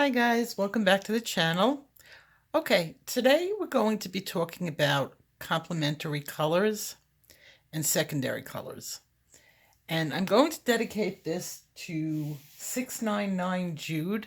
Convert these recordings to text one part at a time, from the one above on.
Hi guys, welcome back to the channel. Okay, today we're going to be talking about complementary colors and secondary colors. And I'm going to dedicate this to 699 Jude.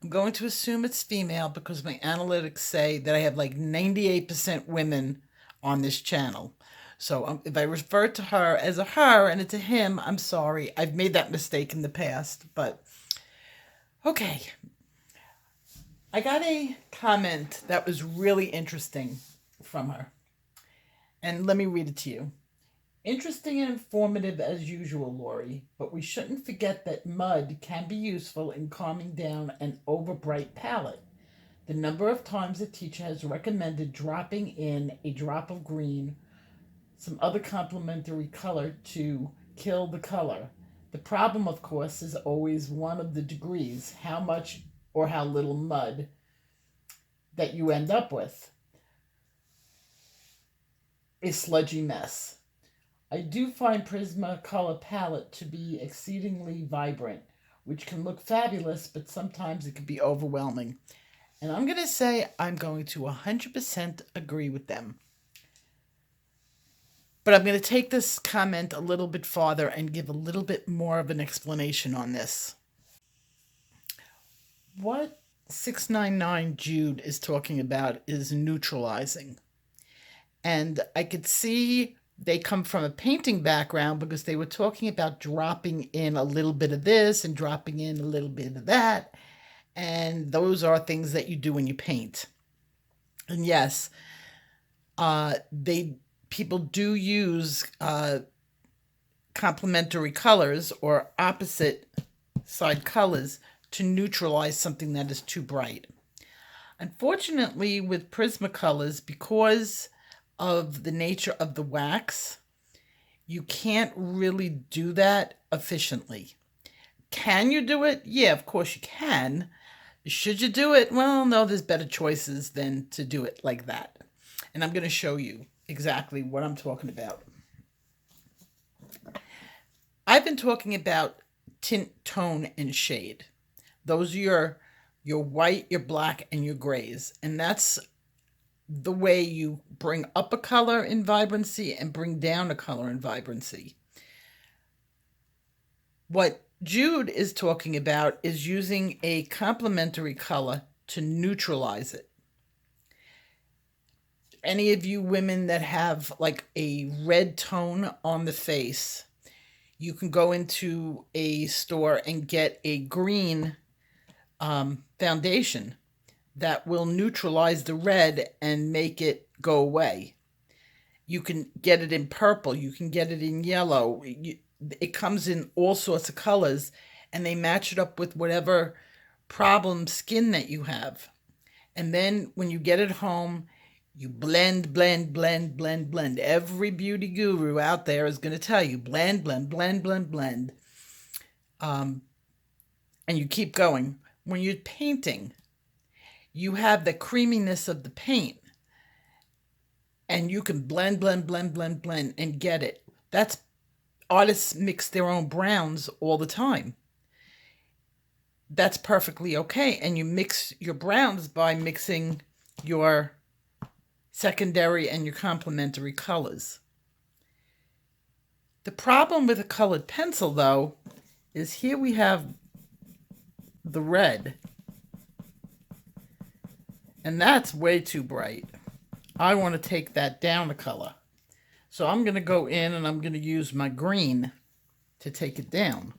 I'm going to assume it's female because my analytics say that I have like 98% women on this channel. So if I refer to her as a her and it's a him, I'm sorry. I've made that mistake in the past, but okay. I got a comment that was really interesting from her. And let me read it to you. Interesting and informative as usual, Lori, but we shouldn't forget that mud can be useful in calming down an overbright palette. The number of times a teacher has recommended dropping in a drop of green, some other complementary color to kill the color. The problem, of course, is always one of the degrees, how much or how little mud that you end up with. A sludgy mess. I do find Prismacolor palette to be exceedingly vibrant, which can look fabulous, but sometimes it can be overwhelming. And I'm going to say I'm going to 100% agree with them. But I'm going to take this comment a little bit farther and give a little bit more of an explanation on this. What 699 Jude is talking about is neutralizing. And I could see they come from a painting background because they were talking about dropping in a little bit of this and dropping in a little bit of that. And those are things that you do when you paint. And yes, people do use complementary colors or opposite side colors to neutralize something that is too bright. Unfortunately, with Prismacolors, because of the nature of the wax, you can't really do that efficiently. Can you do it? Yeah, of course you can. Should you do it? Well, no, there's better choices than to do it like that. And I'm going to show you exactly what I'm talking about. I've been talking about tint, tone, and shade. Those are your white, your black, and your grays. And that's the way you bring up a color in vibrancy and bring down a color in vibrancy. What Jude is talking about is using a complementary color to neutralize it. Any of you women that have like a red tone on the face, you can go into a store and get a green foundation that will neutralize the red and make it go away. You can get it in purple. You can get it in yellow. It comes in all sorts of colors, and they match it up with whatever problem skin that you have. And then when you get it home, you blend, blend, blend, blend, blend. Every beauty guru out there is going to tell you blend, blend, blend, blend, blend. And you keep going. When you're painting, you have the creaminess of the paint, and you can blend, blend, blend, blend, blend, and get it. That's artists mix their own browns all the time. That's perfectly okay. And you mix your browns by mixing your secondary and your complementary colors. The problem with a colored pencil, though, is here we have the red. And that's way too bright. I want to take that down a color. So I'm going to go in and I'm going to use my green to take it down.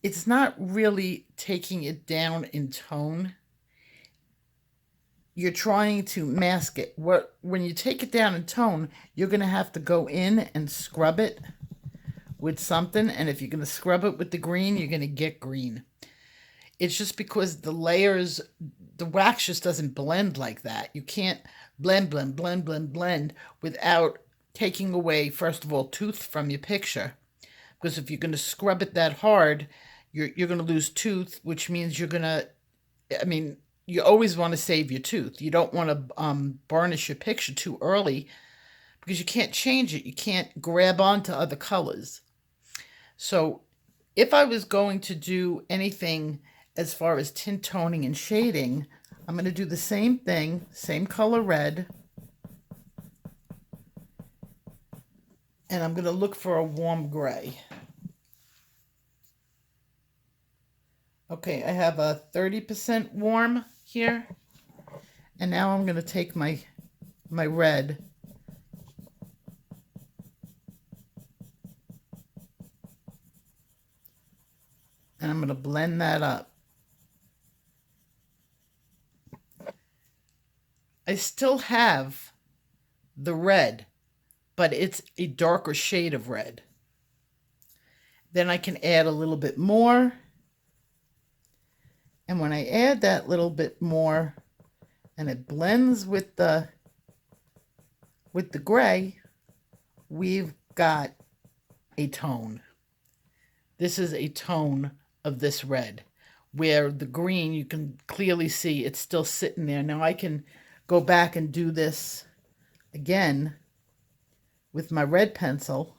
It's not really taking it down in tone. You're trying to mask it. When you take it down in tone, you're going to have to go in and scrub it with something. And if you're going to scrub it with the green, you're going to get green. It's just because the layers, the wax just doesn't blend like that. You can't blend, blend, blend, blend, blend without taking away, first of all, tooth from your picture. Because if you're going to scrub it that hard, you're going to lose tooth, which means you're going to, you always want to save your tooth. You don't want to burnish your picture too early because you can't change it. You can't grab onto other colors. So if I was going to do anything as far as tint toning and shading, I'm going to do the same thing, same color red, and I'm going to look for a warm gray. Okay, I have a 30% warm here, and now I'm going to take my red and I'm going to blend that up. I still have the red, but it's a darker shade of red. Then I can add a little bit more. And when I add that little bit more and it blends with the gray, we've got a tone. This is a tone of this red, where the green, you can clearly see it's still sitting there. Now I can go back and do this again with my red pencil,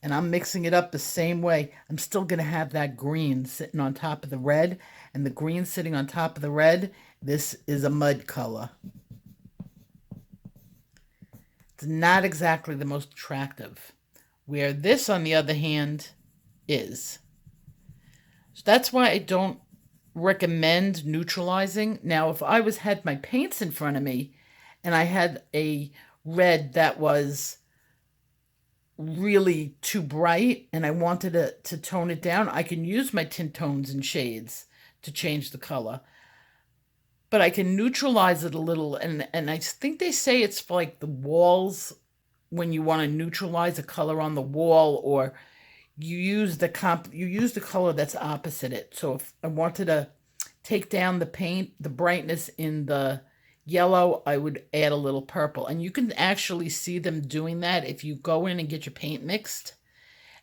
and I'm mixing it up the same way. I'm still going to have that green sitting on top of the red, and the green sitting on top of the red. This is a mud color. It's not exactly the most attractive, where this, on the other hand, is. So that's why I don't recommend neutralizing. Now, if I had my paints in front of me and I had a red that was really too bright and I wanted to tone it down, I can use my tint tones and shades to change the color. But I can neutralize it a little, and I think they say it's for like the walls, when you want to neutralize a color on the wall, or you use the color that's opposite it. So if I wanted to take down the paint, the brightness in the yellow, I would add a little purple. And you can actually see them doing that if you go in and get your paint mixed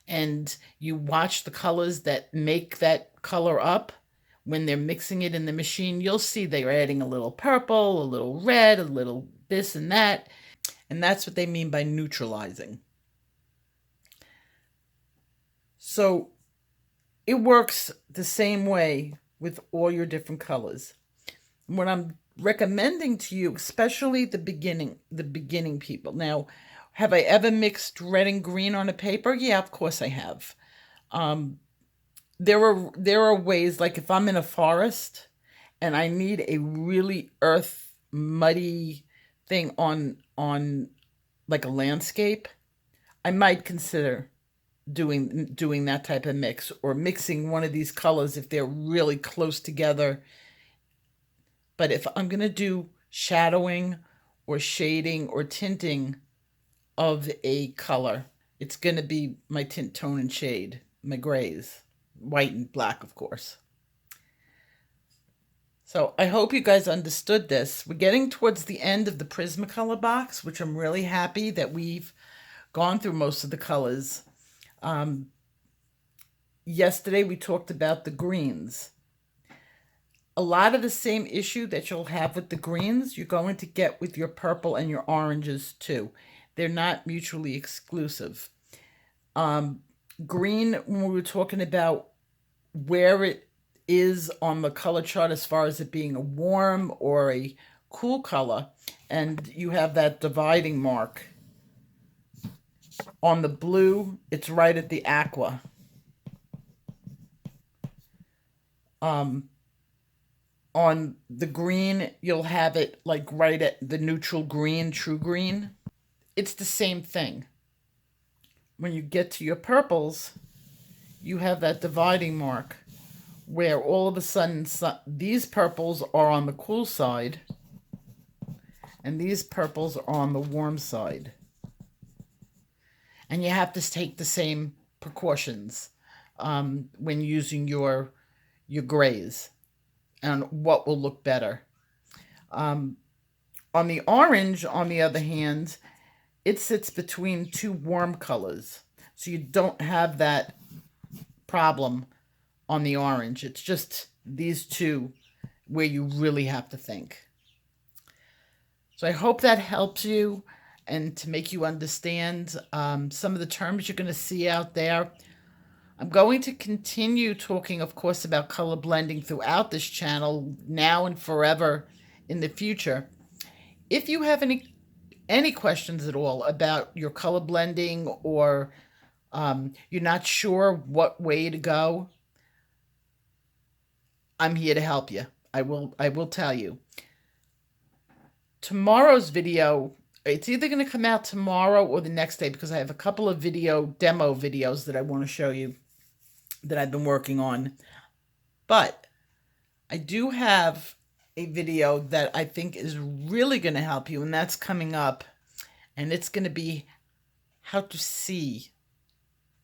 and you watch the colors that make that color up. When they're mixing it in the machine, you'll see they're adding a little purple, a little red, a little this and that. And that's what they mean by neutralizing. So it works the same way with all your different colors. What I'm recommending to you, especially the beginning people. Now, have I ever mixed red and green on a paper? Yeah, of course I have. There are ways, like if I'm in a forest and I need a really muddy thing on like a landscape, I might consider doing that type of mix, or mixing one of these colors if they're really close together. But if I'm going to do shadowing or shading or tinting of a color, it's going to be my tint tone and shade, my grays, white and black, of course. So I hope you guys understood this. We're getting towards the end of the Prismacolor box, which I'm really happy that we've gone through most of the colors. Yesterday we talked about the greens. A lot of the same issue that you'll have with the greens, you're going to get with your purple and your oranges too. They're not mutually exclusive. Green, when we were talking about where it is on the color chart as far as it being a warm or a cool color, and you have that dividing mark. On the blue, it's right at the aqua. On the green, you'll have it like right at the neutral green, true green. It's the same thing. When you get to your purples, you have that dividing mark where all of a sudden these purples are on the cool side and these purples are on the warm side. And you have to take the same precautions when using your grays and what will look better. On the orange, on the other hand, it sits between two warm colors. So you don't have that problem on the orange. It's just these two where you really have to think. So I hope that helps you. and to make you understand some of the terms you're going to see out there. I'm going to continue talking, of course, about color blending throughout this channel now and forever in the future. If you have any questions at all about your color blending, or you're not sure what way to go, I'm here to help you. I will tell you. Tomorrow's video, it's either going to come out tomorrow or the next day, because I have a couple of demo videos that I want to show you that I've been working on. But I do have a video that I think is really going to help you, and that's coming up. And it's going to be how to see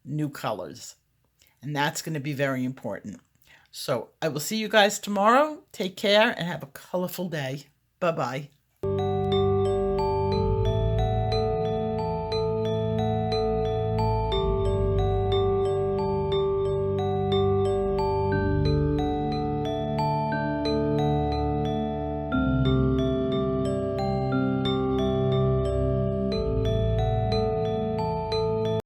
new colors. And that's going to be very important. So I will see you guys tomorrow. Take care and have a colorful day. Bye-bye.